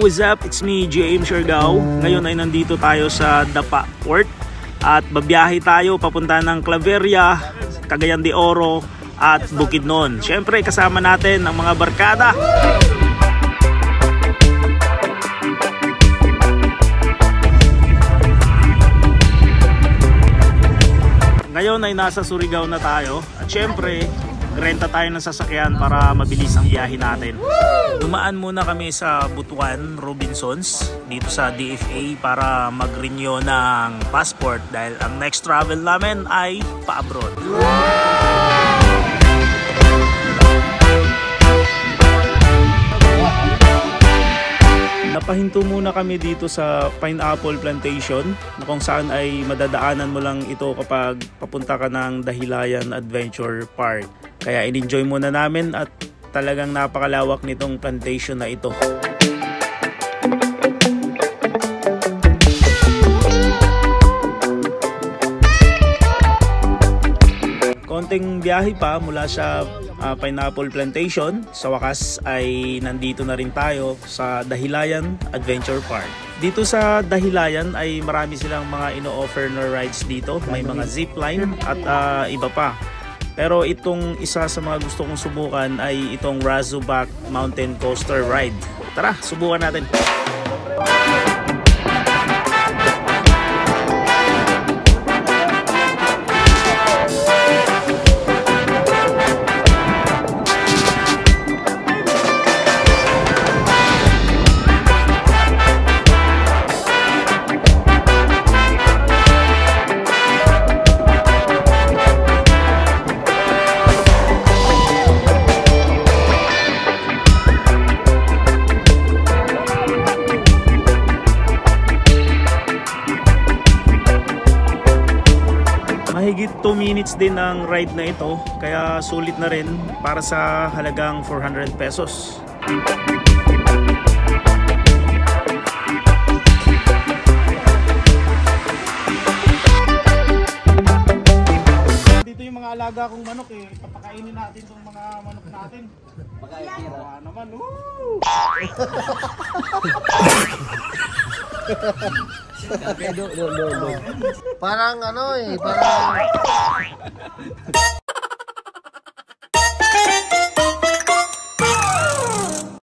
what's up? It's me, James Siargao. Ngayon ay nandito tayo sa Dapa Port at babiyahe tayo papunta ng Claveria, Cagayan de Oro at Bukidnon. Siyempre kasama natin ang mga barkada. Ngayon ay nasa Surigao na tayo at syempre renta tayo ng sasakyan para mabilis ang biyahe natin. Dumaan muna kami sa Butuan, Robinsons dito sa DFA para mag-renew ng passport dahil ang next travel namin ay pa-abroad. Napahinto muna kami dito sa Pineapple Plantation na kung saan ay madadaanan mo lang ito kapag papunta ka ng Dahilayan Adventure Park. Kaya in-enjoy muna namin at talagang napakalawak nitong plantation na ito. Konting biyahe pa mula sa Pineapple Plantation. Sa wakas ay nandito na rin tayo sa Dahilayan Adventure Park. Dito sa Dahilayan ay marami silang mga ino-offer na rides dito. May mga zipline at iba pa. Pero itong isa sa mga gusto kong subukan ay itong Razorback Mountain Coaster Ride. Tara, subukan natin. Mahigit 2 minutes din ang ride na ito, kaya sulit na rin para sa halagang 400 pesos. Dito yung mga alaga kong manok eh, papakainin natin itong mga manok natin. Pagkaitira naman, Parang ano eh, parang